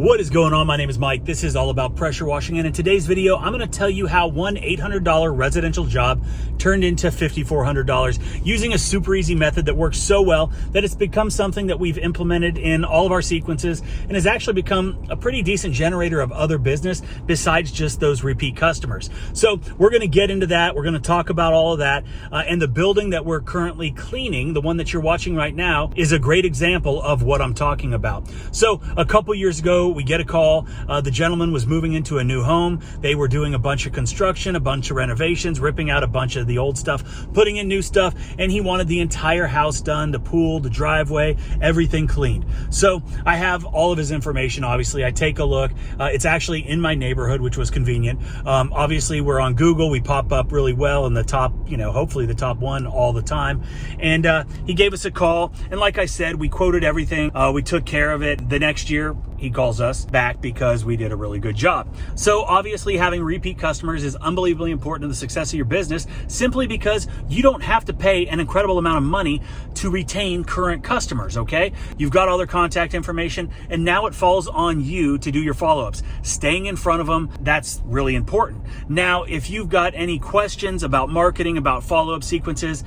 What is going on? My name is Mike. This is all about pressure washing, and in today's video I'm going to tell you how one $800 residential job turned into $5,400 using a super easy method that works so well that it's become something that we've implemented in all of our sequences and has actually become a pretty decent generator of other business besides just those repeat customers. So we're going to get into that. We're going to talk about all of that, and the building that we're currently cleaning, the one that you're watching right now, is a great example of what I'm talking about. So a couple years ago, we get a call. The gentleman was moving into a new home. They were doing a bunch of construction, a bunch of renovations, ripping out a bunch of the old stuff, putting in new stuff, and he wanted the entire house done, the pool, the driveway, everything cleaned. So I have all of his information. Obviously, I take a look. It's actually in my neighborhood, which was convenient. Obviously, we're on Google. We pop up really well in the top, hopefully the top one all the time. And he gave us a call. And like I said, we quoted everything. We took care of it. The next year, he calls us back because we did a really good job. So obviously having repeat customers is unbelievably important to the success of your business, simply because you don't have to pay an incredible amount of money to retain current customers, okay? You've got all their contact information, and now it falls on you to do your follow-ups. Staying in front of them, that's really important. Now, if you've got any questions about marketing, about follow-up sequences,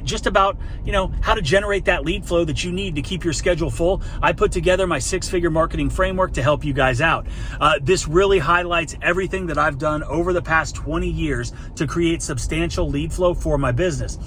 just about, how to generate that lead flow that you need to keep your schedule full, I put together my 6-figure marketing framework to help you guys out. This really highlights everything that I've done over the past 20 years to create substantial lead flow for my business.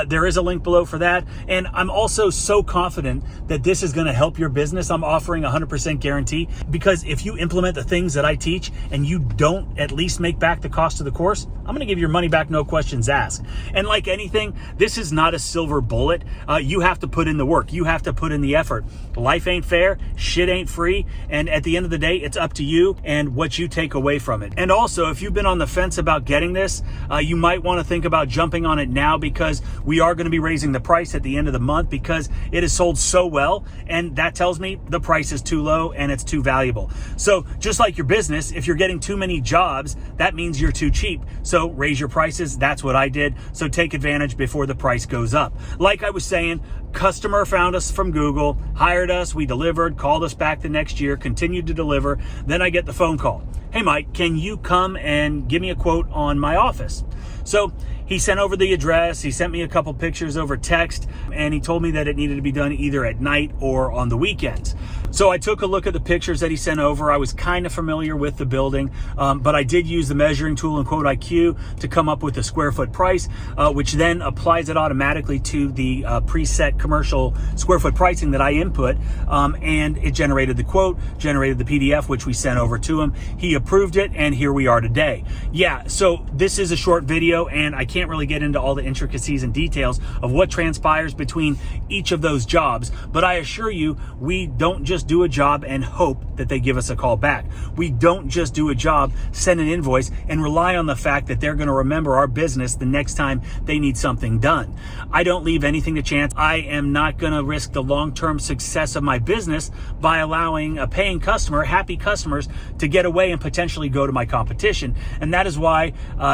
There is a link below for that. And I'm also so confident that this is going to help your business. I'm offering 100% guarantee, because if you implement the things that I teach and you don't at least make back the cost of the course, I'm going to give your money back, no questions asked. And like anything, this is not a silver bullet. You have to put in the work. You have to put in the effort. Life ain't fair. Shit ain't free. And at the end of the day, it's up to you and what you take away from it. And also, if you've been on the fence about getting this, you might want to think about jumping on it now, because we are going to be raising the price at the end of the month, because it has sold so well, and that tells me the price is too low and it's too valuable. So just like your business, if you're getting too many jobs, that means you're too cheap. So raise your prices. That's what I did. So take advantage before the price goes up. Like I was saying, customer found us from Google, hired us, we delivered, called us back the next year, continued to deliver. Then I get the phone call. Hey, Mike, can you come and give me a quote on my office? So he sent over the address, he sent me a couple pictures over text, and he told me that it needed to be done either at night or on the weekends. So I took a look at the pictures that he sent over. I was kind of familiar with the building, but I did use the measuring tool in Quote IQ to come up with a square foot price, which then applies it automatically to the preset commercial square foot pricing that I input, and it generated the quote, generated the PDF, which we sent over to him. He approved it, and here we are today. Yeah, so this is a short video, and I can't really get into all the intricacies and details of what transpires between each of those jobs, but I assure you, we don't just do a job and hope that they give us a call back. We don't just do a job, send an invoice, and rely on the fact that they're going to remember our business the next time they need something done. I don't leave anything to chance. I am not going to risk the long-term success of my business by allowing a paying customer, happy customers, to get away and potentially go to my competition. And that is why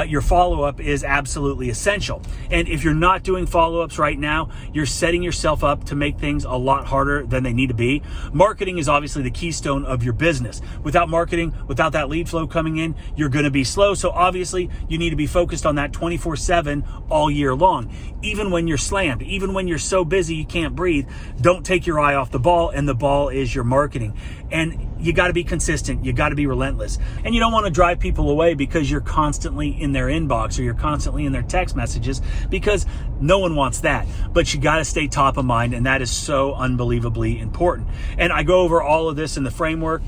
your follow-up is absolutely essential. And if you're not doing follow-ups right now, you're setting yourself up to make things a lot harder than they need to be. Marketing is obviously the keystone of your business. Without marketing, without that lead flow coming in, you're going to be slow. So obviously you need to be focused on that 24/7 all year long. Even when you're slammed, even when you're so busy you can't breathe, don't take your eye off the ball, and the ball is your marketing. And you got to be consistent. You got to be relentless. And you don't want to drive people away because you're constantly in their inbox or you're constantly in their text messages, because no one wants that. But you got to stay top of mind, and that is so unbelievably important. And I go over all of this in the framework,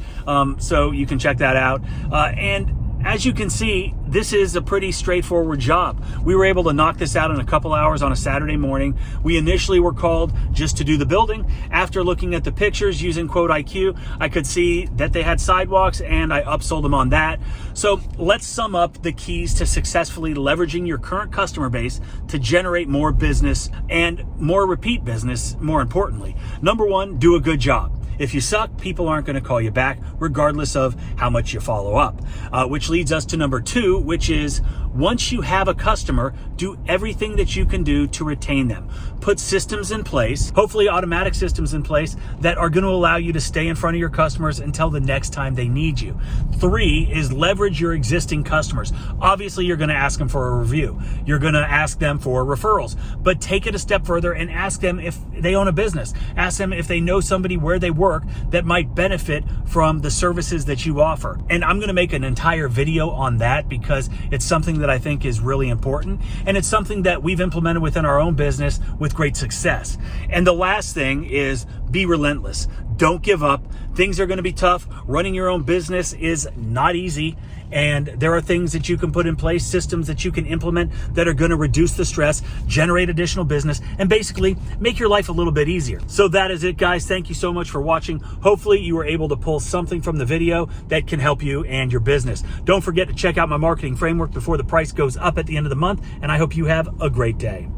so you can check that out. And as you can see, this is a pretty straightforward job. We were able to knock this out in a couple hours on a Saturday morning. We initially were called just to do the building. After looking at the pictures using Quote IQ, I could see that they had sidewalks, and I upsold them on that. So let's sum up the keys to successfully leveraging your current customer base to generate more business and more repeat business, more importantly. Number one, do a good job. If you suck, people aren't going to call you back, regardless of how much you follow up. Which leads us to number 2, which is once you have a customer, do everything that you can do to retain them. Put systems in place, hopefully automatic systems in place, that are going to allow you to stay in front of your customers until the next time they need you. 3 is leverage your existing customers. Obviously, you're going to ask them for a review. You're going to ask them for referrals, but take it a step further and ask them if they own a business. Ask them if they know somebody where they work that might benefit from the services that you offer. And I'm going to make an entire video on that because it's something that I think is really important. And it's something that we've implemented within our own business with great success. And the last thing is be relentless. Don't give up. Things are going to be tough. Running your own business is not easy. And there are things that you can put in place, systems that you can implement that are going to reduce the stress, generate additional business, and basically make your life a little bit easier. So that is it, guys. Thank you so much for watching. Hopefully you were able to pull something from the video that can help you and your business. Don't forget to check out my marketing framework before the price goes up at the end of the month, and I hope you have a great day.